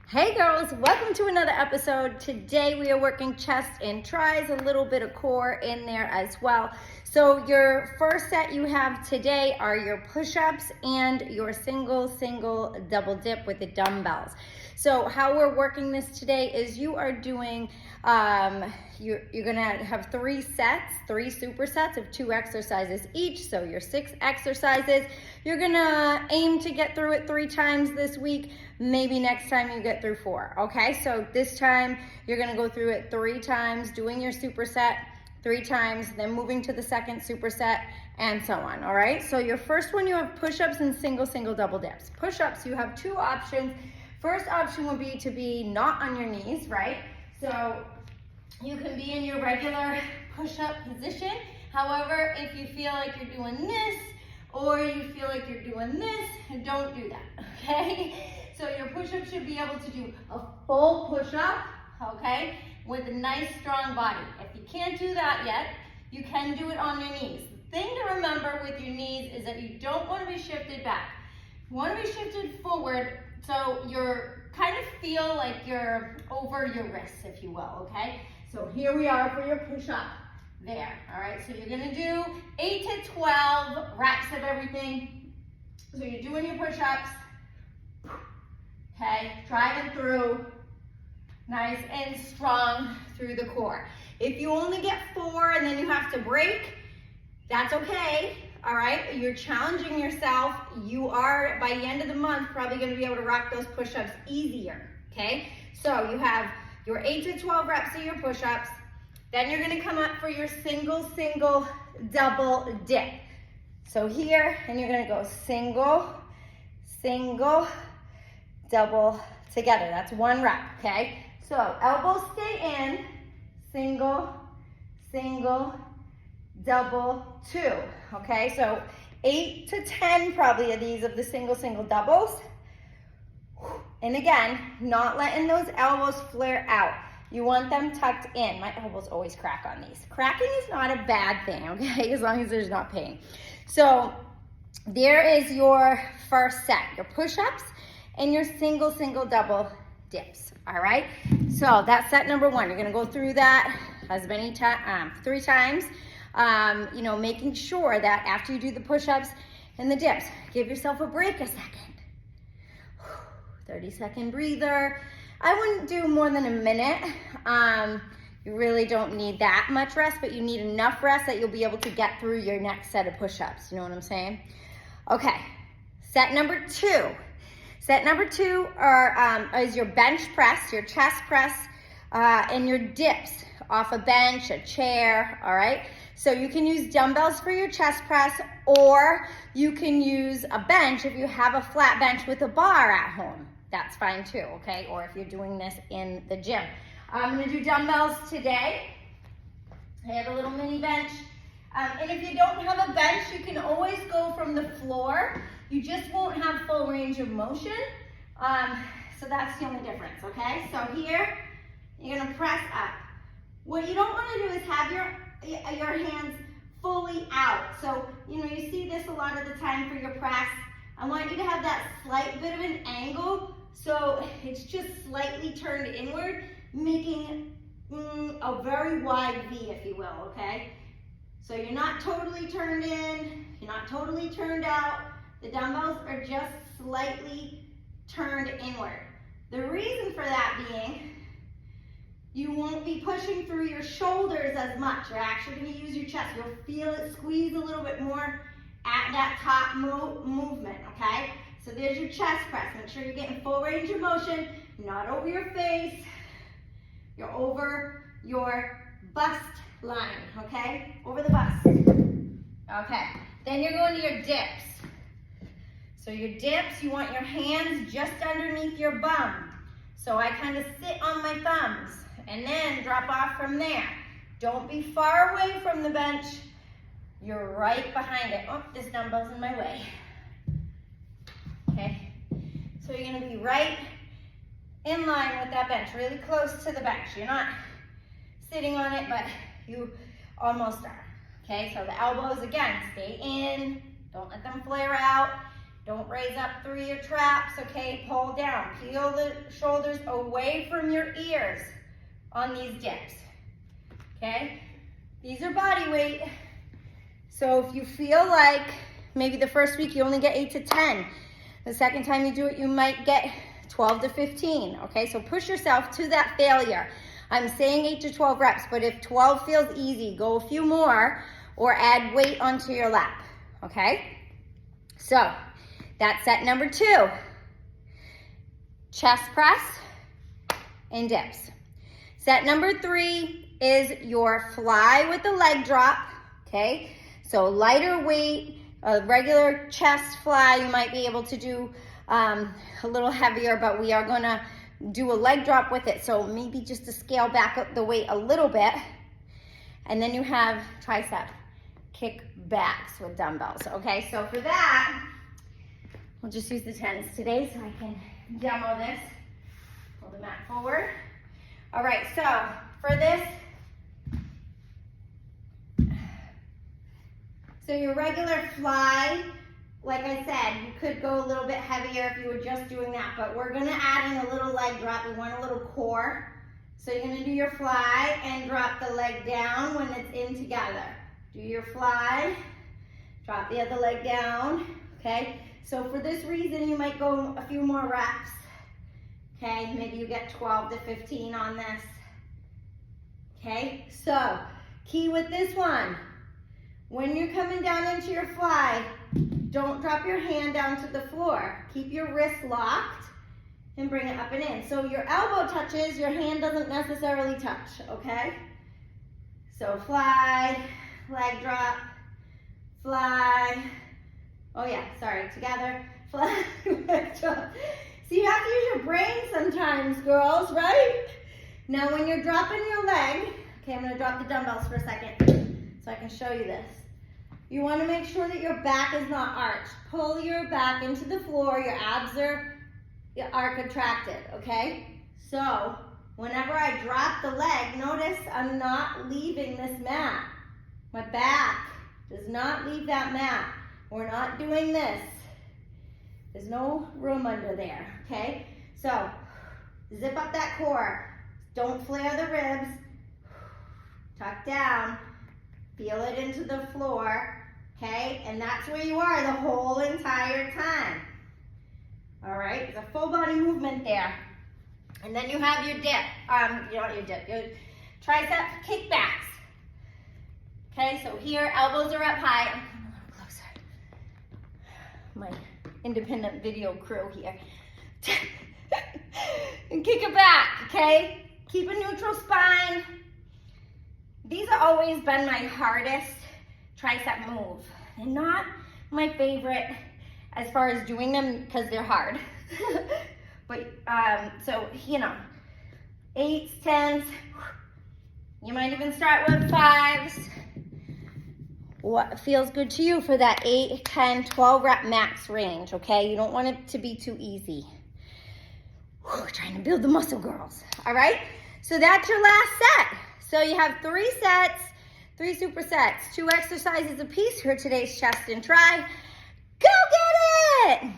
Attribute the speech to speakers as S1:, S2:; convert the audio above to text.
S1: Hey girls, welcome to another episode. Today we are working chest and tries, a little bit of core in there as well. So your first set you have today are your push-ups and your single double dip with the dumbbells. So how we're working this today is you are doing, you're gonna have 3 sets, 3 supersets of 2 exercises each. So your 6 exercises. You're gonna aim to get through it 3 times this week. Maybe next time you get through 4, okay? So this time you're gonna go through it 3 times, doing your superset 3 times, then moving to the second superset, and so on, all right? So your first one, you have push-ups and single double dips. Push-ups, you have 2 options. First option would be to be not on your knees, right? So you can be in your regular push-up position. However, if you feel like you're doing this, or you feel like you're doing this, don't do that, okay? So your push-up should be able to do a full push-up, okay, with a nice strong body. If you can't do that yet, you can do it on your knees. The thing to remember with your knees is that you don't want to be shifted back. You want to be shifted forward so you're kind of feel like you're over your wrists, if you will, okay? So here we are for your push-up. There, all right? So you're gonna do 8 to 12 reps of everything. So you're doing your push-ups, okay? Driving through, nice and strong through the core. If you only get 4 and then you have to break, that's okay, all right? You're challenging yourself. You are, by the end of the month, probably gonna be able to rock those push-ups easier, okay? So you have your 8 to 12 reps of your push-ups. Then you're gonna come up for your single double dip. So here, and you're gonna go single, double together. That's 1 rep, okay? So elbows stay in, single, double, 2, okay? So 8 to 10 probably of these of the single doubles. And again, not letting those elbows flare out. You want them tucked in. My elbows always crack on these. Cracking is not a bad thing, okay? As long as there's not pain. So there is your first set, your push-ups and your single double dips, all right? So that's set number 1. You're gonna go through that as many times, 3 times, you know, making sure that after you do the push-ups and the dips, give yourself a break a second. 30-second breather. I wouldn't do more than a minute. You really don't need that much rest, but you need enough rest that you'll be able to get through your next set of push-ups. You know what I'm saying? Okay, set number 2. Set number 2 is your bench press, your chest press, and your dips off a bench, a chair, all right? So you can use dumbbells for your chest press, or you can use a bench if you have a flat bench with a bar at home. That's fine too, okay? Or if you're doing this in the gym. I'm gonna do dumbbells today. I have a little mini bench. And if you don't have a bench, you can always go from the floor. You just won't have full range of motion. So that's the only difference, okay? So here, you're gonna press up. What you don't wanna do is have your hands fully out. So, you know, you see this a lot of the time for your press. I want you to have that slight bit of an angle, so it's just slightly turned inward, making a very wide V, if you will, okay? So you're not totally turned in, you're not totally turned out. The dumbbells are just slightly turned inward. The reason for that being, you won't be pushing through your shoulders as much. You're actually going to use your chest. You'll feel it squeeze a little bit more at that top movement, okay? So there's your chest press. Make sure you're getting full range of motion, not over your face. You're over your bust line, okay? Over the bust. Okay, then you're going to your dips. So your dips, you want your hands just underneath your bum. So I kind of sit on my thumbs and then drop off from there. Don't be far away from the bench. You're right behind it. Oh, this dumbbell's in my way. Okay, so you're gonna be right in line with that bench, really close to the bench. You're not sitting on it, but you almost are. Okay, so the elbows, again, stay in. Don't let them flare out. Don't raise up through your traps, okay? Pull down. Peel the shoulders away from your ears on these dips, okay? These are body weight. So if you feel like maybe the first week you only get 8 to 10, the second time you do it, you might get 12 to 15, okay? So push yourself to that failure. I'm saying 8 to 12 reps, but if 12 feels easy, go a few more or add weight onto your lap, okay? So that's set number 2. Chest press and dips. Set number 3 is your fly with the leg drop, okay? So lighter weight, a regular chest fly, you might be able to do a little heavier, but we are gonna do a leg drop with it. So maybe just to scale back up the weight a little bit. And then you have tricep kickbacks with dumbbells, okay? So for that, we'll just use the 10s today so I can demo this. Pull the mat forward. All right, so for this, so your regular fly, like I said, you could go a little bit heavier if you were just doing that, but we're gonna add in a little leg drop. We want a little core. So you're gonna do your fly and drop the leg down when it's in together. Do your fly, drop the other leg down, okay? So for this reason, you might go a few more reps, okay? Maybe you get 12 to 15 on this, okay? So, key with this one, when you're coming down into your fly, don't drop your hand down to the floor. Keep your wrist locked and bring it up and in. So your elbow touches, your hand doesn't necessarily touch, okay? So fly, leg drop, fly, oh yeah, sorry, together, fly, leg drop. So you have to use your brain sometimes, girls, right? Now when you're dropping your leg, okay, I'm gonna drop the dumbbells for a second so I can show you this. You wanna make sure that your back is not arched. Pull your back into the floor, your abs are contracted, okay? So whenever I drop the leg, notice I'm not leaving this mat. My back does not leave that mat. We're not doing this. There's no room under there, okay? So zip up that core. Don't flare the ribs. Tuck down. Feel it into the floor, okay? And that's where you are the whole entire time. All right, it's a full body movement there. And then you have your dip, your tricep kickbacks. Okay, so here, elbows are up high. I'm coming a little closer. My independent video crew here. And kick it back, okay? Keep a neutral spine. These have always been my hardest tricep move. They're not my favorite as far as doing them because they're hard. But, so, 8s, 10s, you might even start with 5s. What feels good to you for that 8, 10, 12 rep max range, okay? You don't want it to be too easy. Whew, trying to build the muscle, girls, all right? So that's your last set. So you have 3 sets, 3 supersets, 2 exercises apiece for today's chest and tri. Go get it!